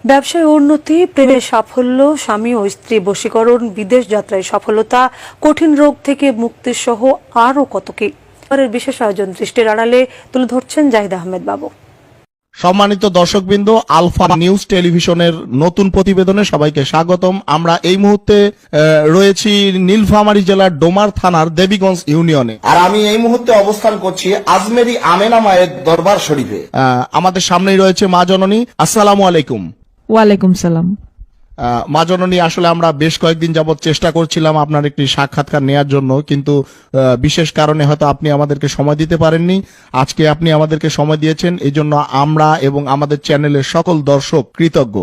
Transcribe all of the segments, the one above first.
ব্যবসায় উন্নতি, প্রেমের সাফল্য, স্বামী ও স্ত্রী বশীকরণ, বিদেশ যাত্রায় সফলতা, কঠিন রোগ থেকে মুক্তি সহ আরও কত কি। এবারের বিশেষ আয়োজন দৃষ্টির আড়ালে তুলে ধরছেন জাহিদ আহমেদ বাবু। সম্মানিত দর্শকবৃন্দ, আলফা নিউজ টেলিভিশনের নতুন প্রতিবেদনে সবাইকে স্বাগতম। আমরা এই মুহূর্তে রয়েছি নীলফামারী জেলার ডোমার থানার দেবীগঞ্জ ইউনিয়নে, আর আমি এই মুহূর্তে অবস্থান করছি আজমেরি আমেনা মায়ের দরবার শরীফে। আমাদের সামনেই রয়েছে মা জননী। আসসালামু আলাইকুম। ওয়ালাইকুম সালাম। মা জননী, আসলে আমরা বেশ কয়েকদিন যাবৎ চেষ্টা করছিলাম আপনার একটি সাক্ষাৎকার নেয়ার জন্য, কিন্তু বিশেষ কারণে হয়তো আপনি আমাদেরকে সময় দিতে পারেননি। আজকে আপনি আমাদেরকে সময় দিয়েছেন, এই জন্য আমরা এবং আমাদের চ্যানেলের সকল দর্শক কৃতজ্ঞ।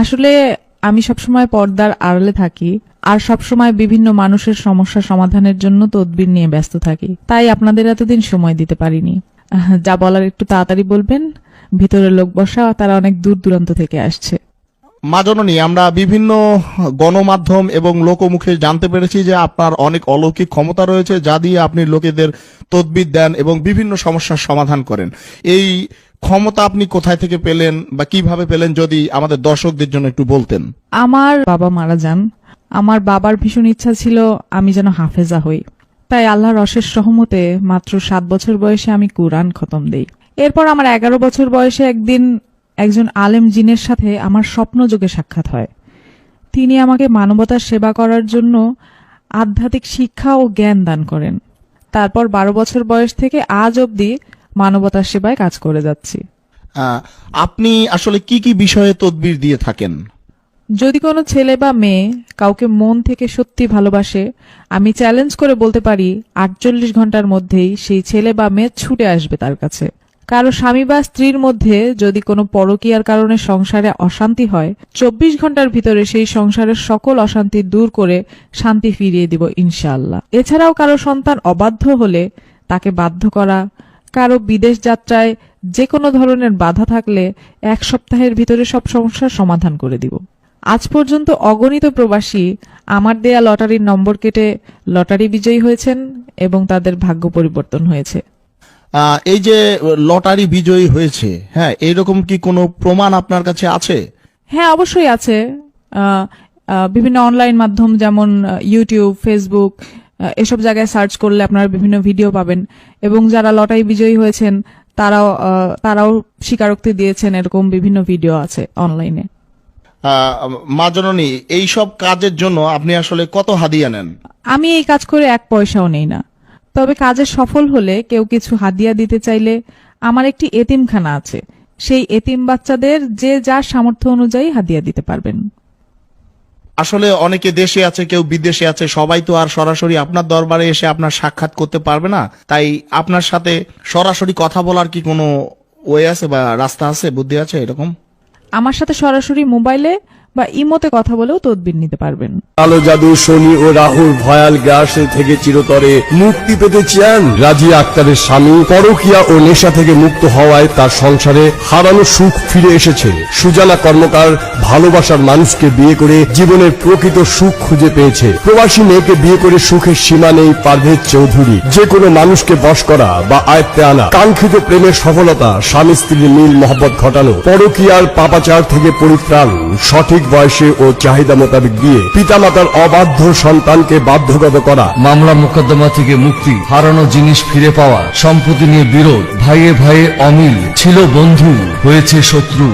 আসলে আমি সবসময় পর্দার আড়ালে থাকি আর সবসময় বিভিন্ন মানুষের সমস্যা সমাধানের জন্য তদবির নিয়ে ব্যস্ত থাকি, তাই আপনাদের এতদিন সময় দিতে পারিনি। যা বলার একটু তাড়াতাড়ি বলবেন, ভিতরে লোক বসা, তারা অনেক দূর দূরান্ত থেকে আসছে। মা জননী, আমরা বিভিন্ন গণমাধ্যম এবং লোকমুখে জানতে পেরেছি যে আপনার অনেক অলৌকিক ক্ষমতা রয়েছে, যা দিয়ে আপনি লোকেদের তদবির দেন এবং বিভিন্ন সমস্যার সমাধান করেন। এই ক্ষমতা আপনি কোথায় থেকে পেলেন বা কিভাবে পেলেন, যদি আমাদের দর্শকদের জন্য একটু বলতেন। আমার বাবা মারা যান। আমার বাবার ভীষণ ইচ্ছা ছিল আমি যেন হাফেজা হই, তাই আল্লাহর অশেষ রহমতে মাত্র 7 বছর বয়সে আমি কুরআন খতম দেই। এরপর আমার 11 বছর বয়সে একদিন একজন আলেম জিনের সাথে আমার স্বপ্নযোগে সাক্ষাৎ হয়। তিনি আমাকে মানবতার সেবা করার জন্য আধ্যাত্মিক শিক্ষা ও জ্ঞান দান করেন। তারপর 12 বছর বয়স থেকে আজ অবধি মানবতার সেবায় কাজ করে যাচ্ছি। আপনি আসলে কি কি বিষয়ে তদবির দিয়ে থাকেন? যদি কোনো ছেলে বা মেয়ে কাউকে মন থেকে সত্যি ভালোবাসে, আমি চ্যালেঞ্জ করে বলতে পারি 48 ঘন্টার মধ্যেই সেই ছেলে বা মেয়ে ছুটে আসবে তার কাছে। কারো স্বামী বা স্ত্রীর মধ্যে যদি কোনো পরকীয়ার কারণে সংসারে অশান্তি হয়, 24 ঘন্টার ভিতরে সেই সংসারের সকল অশান্তি দূর করে শান্তি ফিরিয়ে দিব ইনশাআল্লাহ। এছাড়াও কারো সন্তান অবাধ্য হলে তাকে বাধ্য করা, কারো বিদেশ যাত্রায় যে কোনো ধরনের বাধা থাকলে 1 সপ্তাহের ভিতরে সব সমস্যার সমাধান করে দিব। আজ পর্যন্ত অগণিত প্রবাসী আমার দেয়া লটারির নম্বর কেটে লটারি বিজয়ী হয়েছেন এবং তাদের ভাগ্য পরিবর্তন হয়েছে। এই যে লটারি বিজয়ী হয়েছে, হ্যাঁ, এইরকম কি কোনো প্রমাণ আপনার কাছে আছে? হ্যাঁ, অবশ্যই আছে। বিভিন্ন অনলাইন মাধ্যম যেমন ইউটিউব, ফেসবুক, এসব জায়গায় সার্চ করলে আপনারা বিভিন্ন ভিডিও পাবেন এবং যারা লটারি বিজয়ী হয়েছেন তারাও স্বীকারোক্তি দিয়েছেন, এরকম বিভিন্ন ভিডিও আছে অনলাইনে। মা জননী, এইসব কাজের জন্য আপনি আসলে কত হাদিয়া নেন? আমি এই কাজ করে 1 পয়সাও নেই না, তবে কাজে সফল হলে কেউ কিছু হাদিয়া দিতে চাইলে আমার একটি এতিমখানা আছে, সেই এতিম বাচ্চাদের যে যার সামর্থ্য অনুযায়ী হাদিয়া দিতে পারবেন। আসলে অনেকে দেশে আছে, কেউ বিদেশে আছে, সবাই তো আর সরাসরি আপনার দরবারে এসে আপনার সাক্ষাৎ করতে পারবে না, তাই আপনার সাথে সরাসরি কথা বলার কি কোনো ওয়ে আছে বা রাস্তা আছে, বুদ্ধি আছে এরকম? আমার সাথে সরাসরি মোবাইলে বা ইমোতে কথা বলেও তদবির নিতে পারবেন। কালো জাদু, শনি ও রাহুর ভয়াল গ্রাস থেকে চিরতরে মুক্তি পেতে চান? রাজিয়া আক্তারের স্বামী পরকীয়া ও নেশা থেকে মুক্ত হওয়ায় তার সংসারে হারানো সুখ ফিরে এসেছে। সুজানা কর্মকার ভালোবাসার মানুষকে বিয়ে করে জীবনের প্রকৃত সুখ খুঁজে পেয়েছে। প্রবাসী মেয়েকে বিয়ে করে সুখের সীমা নেই পারভেজ চৌধুরী। যে কোনো মানুষকে বশ করা বা আয়ত্তে আনা, কাঙ্ক্ষিত প্রেমের সফলতা, স্বামী স্ত্রীর মিল মহব্বত ঘটানো, পরকীয়ার পাপাচার থেকে পরিত্রাণ, সঠিক বয়সে ও চাহিদা মোতাবেক বিয়ে, পিতামাতার অবাধ্য সন্তানকে বাধ্যগত করা, মামলা মোকদ্দমা থেকে মুক্তি, হারানো জিনিস ফিরে পাওয়া, সম্পত্তি নিয়ে বিরোধ, ভাইয়ে ভাইয়ে অমিল, ছিল বন্ধু হয়েছে শত্রু।